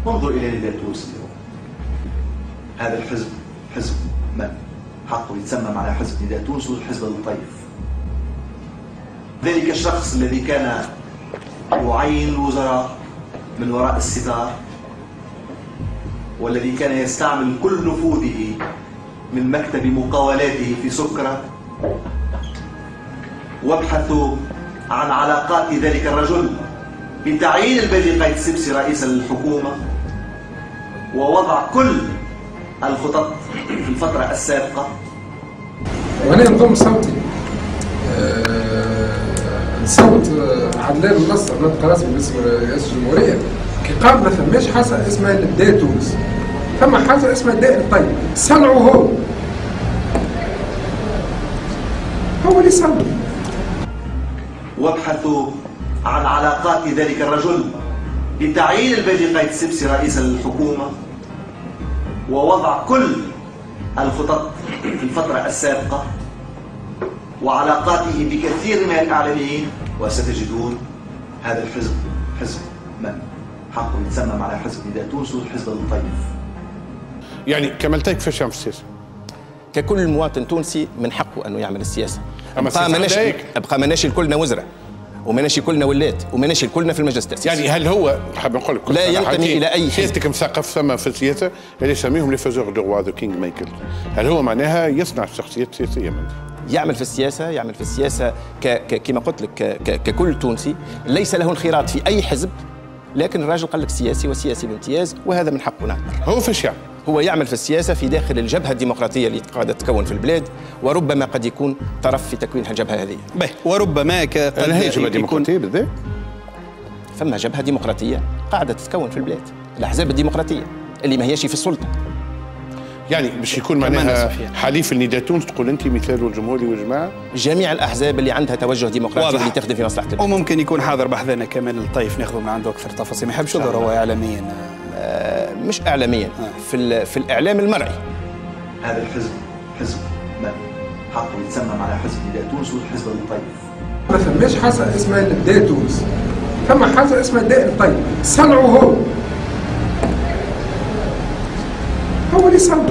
انظر إلى نداء تونس اليوم. هذا الحزب حزب من؟ حقه يتسمى على حزب نداء تونس وحزب الطيف. ذلك الشخص الذي كان يعين الوزراء من وراء الستار، والذي كان يستعمل كل نفوذه من مكتب مقاولاته في سكرة، وابحثوا عن علاقات ذلك الرجل بتعيين البدري قايد السبسي رئيسا للحكومة، ووضع كل الخطط في الفترة السابقة. وأنا نضم صوتي صوت عدلان النصر نطق رسمي باسم رئاسة الجمهورية كي قال ما ثماش حاجة اسمها نداء تونس، ثم حاجة اسمها نداء الطيب. صنعوا هو اللي صنع. وابحثوا عن علاقات ذلك الرجل بتعيين البدري قايد السبسي رئيسا للحكومة، ووضع كل الخطط في الفترة السابقة وعلاقاته بكثير من الإعلاميين، وستجدون هذا الحزب حزب من؟ حقه يتسمى على حزب نداء تونس وحزب الطيف. يعني كمالتاي كيفاش يعمل السياسة؟ ككل مواطن تونسي من حقه انه يعمل السياسة. ابقى ماناش الكلنا وزراء، وماناش الكلنا ولات، وماناش الكلنا في المجلس التأسيسي. يعني هل هو حاب نقول لك لا ينتمي الى اي حزب؟ سيادتك مثقف ثم في السياسة اللي يسميهم لي فازور دو روا ذا كينج ميكل، هل هو معناها يصنع الشخصيات السياسية منه؟ يعمل في السياسة كما قلت لك ككل تونسي، ليس له انخراط في أي حزب، لكن الراجل قال لك سياسي وسياسي بامتياز، وهذا من حقه. نعم. هو فاش يعمل؟ هو يعمل في السياسة في داخل الجبهة الديمقراطية اللي قاعدة تتكون في البلاد، وربما قد يكون طرف في تكوين الجبهة هذه. وربما هي جبهة ديمقراطية بالذات؟ فما جبهة ديمقراطية قاعدة تتكون في البلاد، الأحزاب الديمقراطية اللي ما هيش في السلطة. يعني باش يكون معناها حليف النداء تونس تقول انت مثال الجمهوري والجماعه؟ جميع الاحزاب اللي عندها توجه ديمقراطي اللي تخدم في مصلحه البلد. وممكن يكون حاضر بحثنا كمال الطيف ناخذ من عنده اكثر تفاصيل، ما يحبش يظهر هو اعلاميا. مش اعلاميا، في الاعلام المرئي. هذا الحزب حزب من؟ حقه يتسمى على حزب نداء تونس وحزب الطيف. ما ثماش حاجة اسمها نداء تونس، ثم حاجة اسمها نداء الطيب. صنعوا هو اللي صنع.